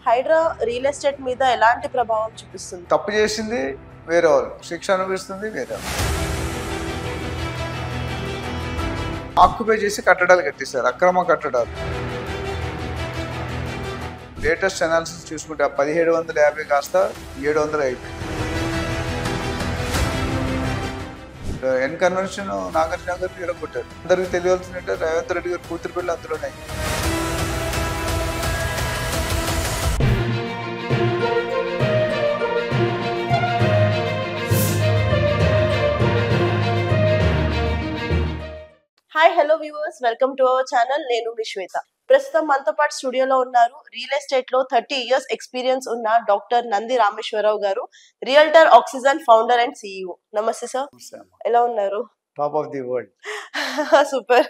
Hydraa real estate మీద ఎలాంటి ప్రభావం చూపిస్తుంది? తప్పు చేసింది వేరే వాళ్ళు, శిక్ష అనుభవిస్తుంది వేరే వాళ్ళు. ఆక్యుపై చేసి కట్టడాలు కట్టిస్తారు, అక్రమ కట్టడాలు. లేటెస్ట్ అనాలిసిస్ చూసుకుంటే 1750 కాస్త 700 అయిపోయింది. ఎన్ కన్వెన్షన్ నాగార్జున గారు ఇరగొట్టారు. అందరికి తెలియాల్సిందంటే రేవంత్ రెడ్డి గారు కూతురు పిల్లలు అందులోనే. Hi hello viewers, welcome to our channel. నేను మీ శ్వేత. ప్రస్తుతం మనతో పాటు స్టూడియోలో ఉన్నారు రియల్ ఎస్టేట్ లో 30 years ఎక్స్పీరియన్స్ ఉన్న డాక్టర్ నంది రామేశ్వరరావు గారు, realtor oxygen founder and CEO. నమస్తే సార్, ఎలా ఉన్నారు? Top of the world. Super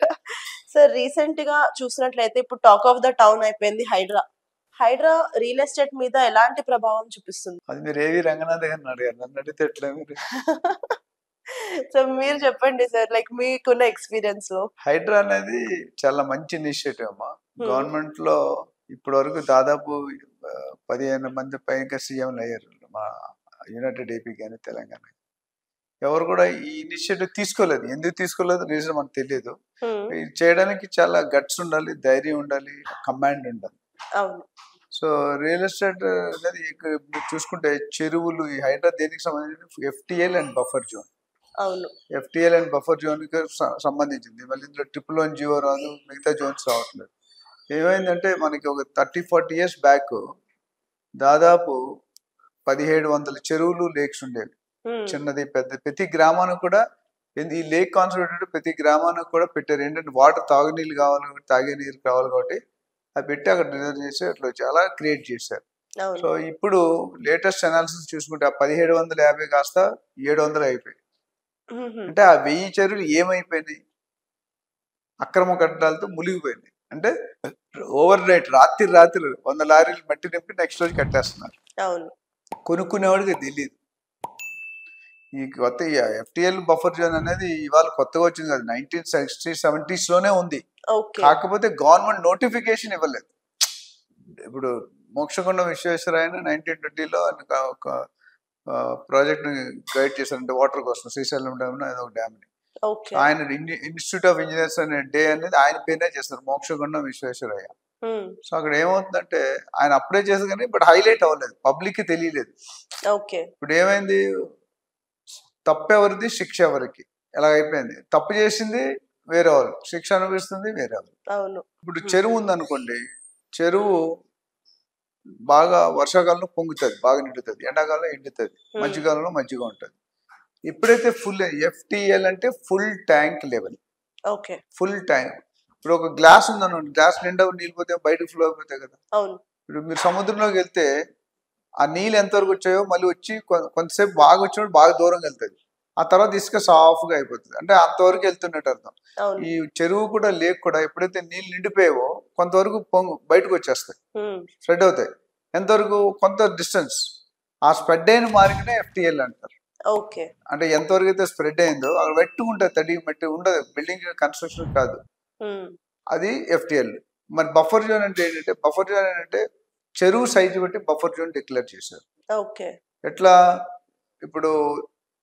sir. Recent గా చూసినట్లయితే ఇప్పుడు టాక్ ఆఫ్ ద టౌన్ అయిపోయింది హైడ్రా రియల్ ఎస్టేట్ మీద ఎలాంటి ప్రభావం చూపిస్తుంది? అది మీరు ఏవి రంగనాథ్ గారిని అడిగారు, నన్ను అడిగితే ఎట్లా మీరు? సో మీరు చెప్పండి సార్, లైక్ మీకున్న ఎక్స్పీరియన్స్ లో. హైడ్రా అనేది చాలా మంచి ఇనిషియేటివ్ అమ్మా. గవర్నమెంట్ లో ఇప్పటి వరకు దాదాపు 15 మంది పైగా సీఎంలు అయ్యారు మా యునైటెడ్ ఏపీ కానీ తెలంగాణ. ఎవరు కూడా ఈ ఇనిషియేటివ్ తీసుకోలేదు. ఎందుకు తీసుకోలేదు రీజన్ మనకు తెలియదు. ఇది చేయడానికి చాలా గట్స్ ఉండాలి, ధైర్యం ఉండాలి, కమాండ్ ఉండాలి. సో రియల్ ఎస్టేట్ అనేది చూసుకుంటే చెరువులు, ఈ హైడ్రా దేనికి సంబంధించిన FTL and buffer zone. FTL and buffer zone కి సంబంధించింది. మళ్ళీ ఇందులో ట్రిపుల్ 1 జీవో రాదు, మిగతా జోన్స్ రావట్లేదు. ఏమైందంటే మనకి ఒక 30-40 years బ్యాక్ దాదాపు 1700 చెరువులు, లేక్స్ ఉండేవి. చిన్నది పెద్ద ప్రతి గ్రామానికి కూడా ఈ లేక్ కాన్సెప్ట్ ప్రతి గ్రామానికి కూడా పెట్టారు. ఏంటంటే వాటర్ తాగునీళ్ళు కావాలి, తాగే నీరు కావాలి కాబట్టి అది పెట్టి అక్కడ రిజర్వ్ చేసి అట్లా వచ్చి అలా క్రియేట్ చేశారు. సో ఇప్పుడు లేటెస్ట్ అనాలిసిస్ చూసుకుంటే 1750 కాస్త 700 అయిపోయి. అంటే ఆ 1000 చెరువులు ఏమైపోయినాయి? అక్రమ కట్టడాలతో మునిగిపోయినాయి. అంటే ఓవర్ నైట్, రాత్రి 100 లారీలు మట్టి నింపి నెక్స్ట్ రోజు కట్టేస్తున్నారు. కొనుక్కునేవాడికి తెలియదు. ఈ కొత్త FTL బఫర్ జోన్ అనేది ఇవాళ కొత్తగా వచ్చింది కాదు, 1960-70s లోనే ఉంది. కాకపోతే గవర్నమెంట్ నోటిఫికేషన్ ఇవ్వలేదు. ఇప్పుడు మోక్షగుండం విశ్వేశ్వరయ్య 1920లో ఒక ప్రాజెక్ట్ ని గైడ్ చేశారంటే వాటర్ కోసం, శ్రీశైలం డ్యామ్ ఏదో ఒక డ్యామ్ ని. ఆయన ఇన్స్టిట్యూట్ ఆఫ్ ఇంజనీర్స్ అనే డే అనేది ఆయన పేరునే చేస్తారు, మోక్షగుండం విశ్వేశ్వరయ్య. సో అక్కడ ఏమవుతుందంటే ఆయన అప్పుడే చేశారు కానీ బట్ హైలైట్ అవ్వలేదు, పబ్లిక్ కి తెలియలేదు. ఇప్పుడు ఏమైంది, తప్పు ఎవరిది, శిక్ష ఎవరికి ఎలా అయిపోయింది. తప్పు చేసింది వేరే వాళ్ళు, శిక్ష అనుభవిస్తుంది వేరే వాళ్ళు. ఇప్పుడు చెరువు ఉందనుకోండి, చెరువు బాగా వర్షాకాలంలో పొంగుతుంది, బాగా నిండుతుంది, ఎండాకాలంలో ఎండుతుంది, మధ్యకాలంలో మంచిగా ఉంటుంది. ఎప్పుడైతే ఫుల్ FTL అంటే full tank level, full tank. ఇప్పుడు ఒక గ్లాస్ ఉందనుకోండి, గ్లాస్ నిండా నీళ్ళు పోతే బయటకు ఫ్లో అయిపోతాయి కదా. ఇప్పుడు మీరు సముద్రంలోకి వెళ్తే ఆ నీళ్ళు ఎంతవరకు వచ్చాయో మళ్ళీ వచ్చి కొంతసేపు బాగా వచ్చినప్పుడు బాగా దూరంగా వెళ్తుంది, ఆ తర్వాత ఇసుక సాఫ్గా అయిపోతుంది. అంటే అంతవరకు వెళ్తున్నట్టు అర్థం. ఈ చెరువు కూడా, లేక్ కూడా ఎప్పుడైతే నీళ్ళు నిండిపోయావో కొంతవరకు బయటకు వచ్చేస్తాయి, స్ప్రెడ్ అవుతాయి. ఎంతవరకు? కొంత డిస్టెన్స్. ఆ స్ప్రెడ్ అయిన మార్గనే FTL అంటారు. అంటే ఎంతవరకు అయితే స్ప్రెడ్ అయిందో అక్కడ వెట్టుగా ఉంటుంది, తడి మట్టి ఉండదు, బిల్డింగ్ కన్స్ట్రక్షన్ కాదు, అది FTL. మరి బఫర్ జోన్ అంటే ఏంటంటే, బఫర్ జోన్ ఏంటంటే చెరువు సైజు బట్టి బఫర్ జోన్ డిక్లేర్ చేశారు. ఎట్లా? ఇప్పుడు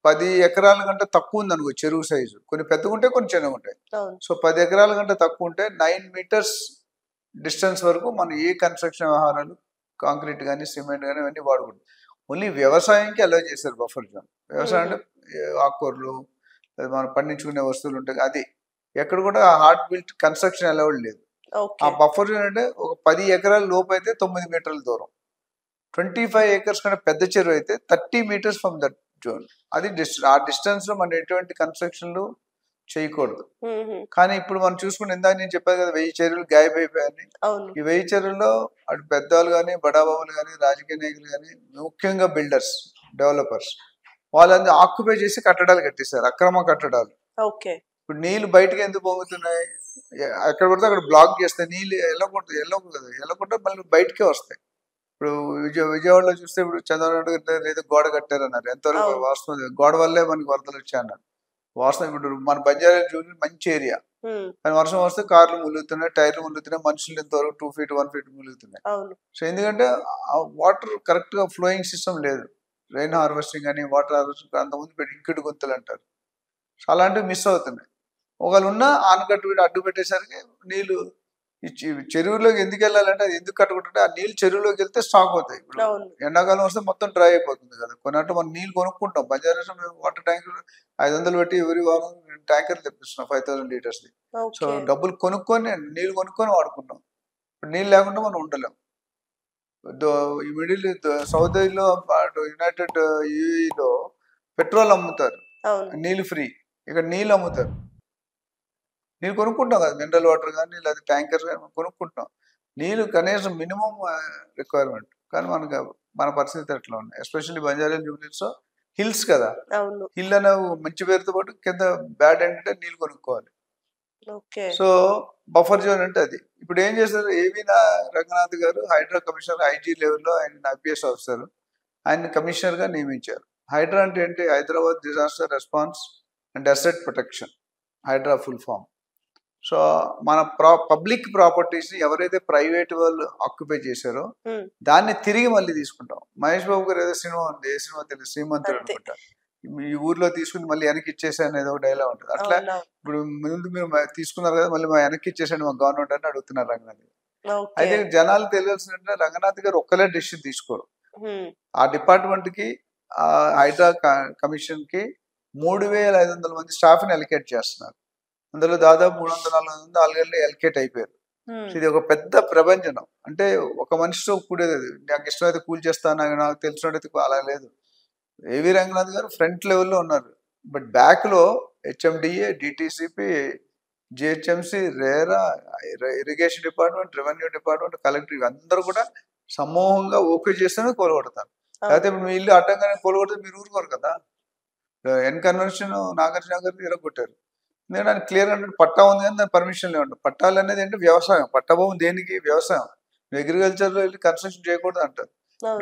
10 ఎకరాల కంటే తక్కువ ఉంది అనుకో చెరువు సైజు, కొన్ని పెద్దగా ఉంటాయి, కొన్ని చిన్నగా ఉంటాయి. సో 10 ఎకరాల కంటే తక్కువ ఉంటే 9 meters డిస్టెన్స్ వరకు మనం ఏ కన్స్ట్రక్షన్ వ్యవహారాలు, కాంక్రీట్ కానీ సిమెంట్ కానీ ఇవన్నీ వాడుకుంటాం. ఓన్లీ వ్యవసాయంకి అలౌ చేశారు బఫర్ జోన్. వ్యవసాయం అంటే ఆకుకూరలు, మనం పండించుకునే వస్తువులు ఉంటాయి, అది. ఎక్కడ కూడా హార్డ్ బిల్ట్ కన్స్ట్రక్షన్ అలౌడ్ లేదు. ఆ బఫర్ జోన్ అంటే ఒక 10 ఎకరాల లోపు అయితే 9 మీటర్ల దూరం, 25 acres కంటే పెద్ద చెరువు అయితే 30 meters ఫ్రమ్ దట్ జోన్. అది ఆ డిస్టెన్స్ లో మనం ఎటువంటి కన్స్ట్రక్షన్లు చేయకూడదు. కానీ ఇప్పుడు మనం చూసుకుంటే ఇందాక నేను చెప్పాను కదా, 1000 చెరువులు గాయబ్ అయిపోయాయని. ఈ 1000 చెరువుల్లో అటు పెద్దవాళ్ళు కానీ, బడాబాబులు కానీ, రాజకీయ నాయకులు కానీ, ముఖ్యంగా బిల్డర్స్, డెవలపర్స్, వాళ్ళందరూ ఆక్యుపై చేసి కట్టడాలు కట్టిస్తారు, అక్రమ కట్టడాలు. ఇప్పుడు నీళ్లు బయటకు ఎందుకు పొంగుతున్నాయి? ఎక్కడ పడితే అక్కడ బ్లాక్ చేస్తాయి, నీళ్ళు వెళ్ళకుండా మళ్ళీ బయటకే వస్తాయి. ఇప్పుడు విజయవాడలో చూస్తే ఇప్పుడు చంద్రబాబు నాయుడు ఏదో గోడ కట్టారన్నారు, ఎంతవరకు వాస్తవం? గోడ వల్లే మనకి వరదలు వచ్చాయన్నారు. వాస్తవం ఇప్పుడు మన బంజారా చూసి మంచి ఏరియా, కానీ వర్షం వస్తే కార్లు ములుగుతున్నాయి, టైర్లు ములుగుతున్నాయి, మనుషులు ఎంతవరకు 2 feet 1 feet ములుగుతున్నాయి. సో ఎందుకంటే వాటర్ కరెక్ట్గా ఫ్లోయింగ్ సిస్టమ్ లేదు. రెయిన్ హార్వెస్టింగ్ అని వాటర్ హార్వెస్టింగ్ అంతకుముందు పెట్టి ఇంకుడు గుంతలు అంటారు. సో అలాంటివి మిస్ అవుతున్నాయి. ఒకవేళ ఉన్న ఆనకట్టు పెట్టి అడ్డు పెట్టేసరికి నీళ్ళు చెరువులోకి ఎందుకు వెళ్ళాలంటే అది ఎందుకు కట్టుకుంటుంటే ఆ నీళ్ళు చెరువులోకి వెళ్తే స్టాక్ అవుతాయి. ఇప్పుడు ఎండాకాలం వస్తే మొత్తం డ్రై అయిపోతుంది కదా. కొన్నట్టు మనం నీళ్ళు కొనుక్కుంటాం. బంజారాస్ మేము వాటర్ ట్యాంకర్ 500 పెట్టి ఎవరి వారం ట్యాంకర్లు తెప్పిస్తున్నాం 5000 లీటర్స్. సో డబ్బులు కొనుక్కొని నీళ్ళు కొనుక్కొని వాడుకుంటాం. ఇప్పుడు నీళ్ళు లేకుండా మనం ఉండలేం. ఈ మిడిల్ సౌదీలో యునైటెడ్ యూఏఈలో పెట్రోల్ అమ్ముతారు, నీళ్ళు ఫ్రీ. ఇక్కడ నీళ్ళు అమ్ముతారు. నీళ్ళు కొనుక్కుంటాం కదా, మినరల్ వాటర్ కానీ లేదా ట్యాంకర్స్ కానీ కొనుక్కుంటాం. నీళ్ళు కనీసం మినిమం రిక్వైర్మెంట్. కానీ మనకు మన పరిస్థితి అట్లా ఉన్నాయి. ఎస్పెషల్లీ బంజారా హిల్స్ హిల్స్ కదా, హిల్ అనే మంచి పేరుతో పాటు కింద బ్యాడ్ అంటే నీళ్ళు కొనుక్కోవాలి. సో బఫర్ జోన్ అంటే అది. ఇప్పుడు ఏం చేశారు, ఏవి రంగనాథ్ గారు హైడ్రా కమిషనర్, ఐజీ లెవెల్లో ఆయన ఐపీఎస్ ఆఫీసర్, ఆయన కమిషనర్ గా నియమించారు. హైడ్రా అంటే ఏంటి, Hyderabad disaster response and asset protection, Hydraa full form. So మన పబ్లిక్ ప్రాపర్టీస్ ఎవరైతే ప్రైవేట్ వాళ్ళు ఆక్యుపై చేశారో దాన్ని తిరిగి మళ్ళీ తీసుకుంటాం. మహేష్ బాబు గారు ఏదో సినిమా ఉంది, ఏ సినిమా తెలియదు, శ్రీమంతుడు అనుకుంటా, ఈ ఊర్లో తీసుకుని మళ్ళీ వెనక్కి ఇచ్చేసా అనేది ఒక డైలాగ్ ఉంటుంది. అట్లా ఇప్పుడు ముందు మీరు తీసుకున్నారు కదా, మళ్ళీ మా వెనక్కి ఇచ్చేసాడు మా గవర్నమెంట్ అని అడుగుతున్నారు రంగనాథ్ గారు. అయితే జనాలు తెలియాల్సిందంటే రంగనాథ్ గారు ఒక్కలే డెసిషన్ తీసుకోరు. ఆ డిపార్ట్మెంట్ కి, ఆ హైడ్రా కమిషన్ కి 3500 మంది స్టాఫ్ ని అలికేట్ చేస్తున్నారు. అందులో దాదాపు 300-400 ఆల్రెడీ ఎలికేట్ అయిపోయారు. ఇది ఒక పెద్ద ప్రపంచనం. అంటే ఒక మనిషితో కూడేది. నాకు ఇష్టమైతే కూల్ చేస్తాను, నాకు తెలిసినట్టయితే అలా లేదు. ఏవి రంగనాథ్ గారు ఫ్రంట్ లెవెల్లో ఉన్నారు. బట్ బ్యాక్ లో HMDA, DTCP, GHMC, RERA, irrigation department, revenue department, collector అందరూ కూడా సమూహంగా ఓకే చేస్తేనే కోలుగొడతారు. అయితే ఇప్పుడు మీ ఇల్లు అడ్డంగానే కోలుగొడితే మీరు ఊరుకోరు కదా. ఎన్ కన్వెన్షన్ నాగార్జున గారు ఇరగొట్టారు. నేను దానికి క్లియర్ అంటే పట్టా ఉంది కానీ దాని పర్మిషన్ లేవండి. పట్టాలు అనేది అంటే వ్యవసాయం. పట్టాభూమి దేనికి, వ్యవసాయం. అగ్రికల్చర్లో వెళ్ళి కన్స్ట్రక్షన్ చేయకూడదు అంటారు.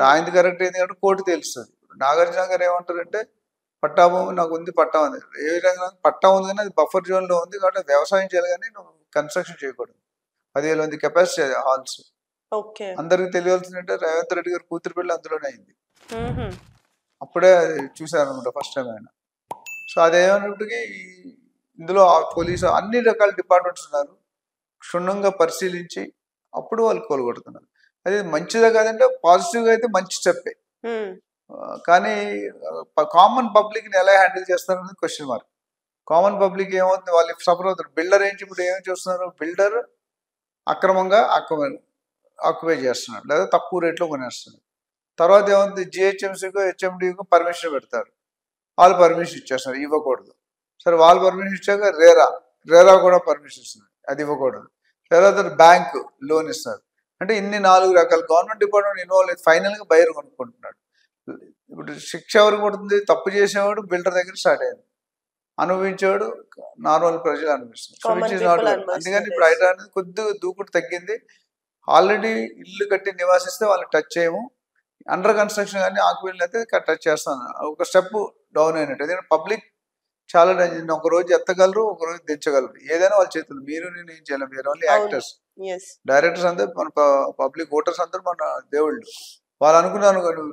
ఆయనది కరెక్ట్ ఏంటి అంటే కోర్టు తెలుస్తుంది. నాగార్జున గారు ఏమంటారంటే పట్టాభూమి నాకు ఉంది, పట్టా ఉంది. ఏ విధంగా పట్టా ఉంది కానీ అది బఫర్ జోన్ లో ఉంది కాబట్టి వ్యవసాయం చేయాలి కానీ నువ్వు కన్స్ట్రక్షన్ చేయకూడదు. 10,000 మంది కెపాసిటీ హాల్స్. అందరికి తెలియాల్సిందంటే రేవంత్ రెడ్డి గారు కూతురు పెళ్లి అందులోనే అయింది. అప్పుడే చూశారు అనమాట ఫస్ట్ టైం ఆయన. సో అదేమన్నప్పటికీ ఇందులో పోలీసు అన్ని రకాల డిపార్ట్మెంట్స్ ఉన్నారు. క్షుణ్ణంగా పరిశీలించి అప్పుడు వాళ్ళు కోలుగొడుతున్నారు. అది మంచిదే కాదంటే పాజిటివ్గా అయితే మంచి స్టెప్పే. కానీ కామన్ పబ్లిక్ ని ఎలా హ్యాండిల్ చేస్తారనేది క్వశ్చన్ మార్క్. కామన్ పబ్లిక్ ఏమవుతుంది, వాళ్ళు సఫర్ అవుతారు. బిల్డర్ ఏంటి ఇప్పుడు ఏం చేస్తున్నారు, బిల్డర్ అక్రమంగా ఆక్యుపై చేస్తున్నాడు లేదా తక్కువ రేట్లో కొనేస్తున్నాడు. తర్వాత ఏమవుతుంది, జిహెచ్ఎంసీకో హెచ్ఎండికో పర్మిషన్ పెడతారు. వాళ్ళు పర్మిషన్ ఇచ్చేస్తున్నారు, ఇవ్వకూడదు. సరే వాళ్ళు పర్మిషన్ ఇచ్చాక రేరా కూడా పర్మిషన్ ఇస్తుంది, అది ఇవ్వకూడదు. తర్వాత బ్యాంకు లోన్ ఇస్తారు. అంటే ఇన్ని 4 రకాల గవర్నమెంట్ డిపార్ట్మెంట్ ఇన్వాల్వ్ అయితే ఫైనల్గా బయర్ కొనుక్కుంటున్నాడు. ఇప్పుడు శిక్ష ఎవరికి పడుతుంది, తప్పు చేసేవాడు బిల్డర్ దగ్గర స్టార్ట్ అయింది, అనుభవించేవాడు నార్మల్ ప్రజలు అనిపిస్తుంది. అందుకని ఇప్పుడు హైడ్రా అనేది కొద్దిగా దూకుడు తగ్గింది. ఆల్రెడీ ఇల్లు కట్టి నివాసిస్తే వాళ్ళని టచ్ చేయము, అండర్ కన్స్ట్రక్షన్ కానీ ఆక్యుపైలు అయితే టచ్ చేస్తాను. ఒక స్టెప్ డౌన్ అయినట్టు. ఎందుకంటే పబ్లిక్ చాలా ఒక రోజు ఎత్తగలరు, ఒక రోజు దించగలరు. ఏదైనా వాళ్ళ చేతులు. మీరు నేను ఏం చేయలేం, మీరు ఓన్లీ యాక్టర్స్. డైరెక్టర్స్ అందరూ మన పబ్లిక్ ఓటర్స్ అందరూ మన దేవుళ్ళు. వాళ్ళు అనుకున్నాను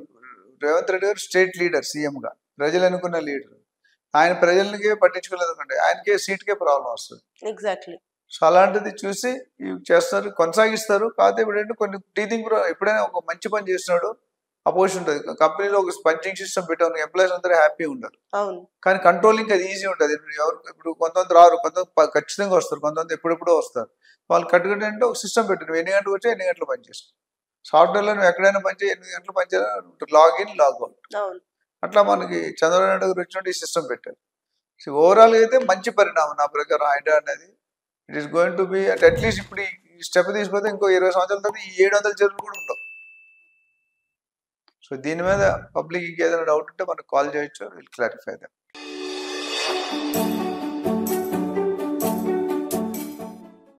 రేవంత్ రెడ్డి గారు స్టేట్ లీడర్, సీఎం గా ప్రజలు అనుకున్న లీడర్. ఆయన ప్రజలకే పట్టించుకోలేదు అనుకోండి, ఆయనకే సీట్కే ప్రాబ్లం వస్తుంది. ఎగ్జాక్ట్లీ. సో అలాంటిది చూసి చేస్తారు, కొనసాగిస్తారు. కాకపోతే ఇప్పుడు కొన్ని టీచింగ్ ఎప్పుడైనా ఒక మంచి పని చేస్తున్నాడు అపోజిషన్ ఉంటుంది. కంపెనీలో ఒక పంచింగ్ సిస్టమ్ పెట్టాను, ఎంప్లాయీస్ అందరూ హ్యాపీ ఉంటారు. కానీ కంట్రోలింగ్ అది ఈజీ ఉంటుంది. ఇప్పుడు కొంతమంది రారు, కొంతమంది ఖచ్చితంగా వస్తారు, కొంతమంది ఎప్పుడెప్పుడో వస్తారు. వాళ్ళు కట్టుకుంటే అంటే ఒక సిస్టమ్ పెట్టారు, ఎన్ని గంటలు వచ్చి ఎన్ని గంటలు పనిచేస్తారు. సాఫ్ట్వేర్లో నువ్వు ఎక్కడైనా పనిచేయి, 8 గంటలు పనిచేయాలి, లాగిన్ లాగ్అవుట్. అట్లా మనకి చంద్రబాబు నాయుడు గారు వచ్చినట్టు ఈ సిస్టమ్ పెట్టారు. సో ఓవరాల్ అయితే మంచి పరిణామం నా ప్రకారం హైడ్రా అనేది. It is going to be at least ఇప్పుడు ఈ స్టెప్ తీసుకుంటే ఇంకో 20 సంవత్సరాల తర్వాత ఈ 700 చెరువులు కూడా ఉంటాం. సో దీని మీద పబ్లిక్ ఇంకేదైనా డౌట్ ఉంటే మనకు కాల్ చేయొచ్చు, విల్ క్లారిఫై దట్.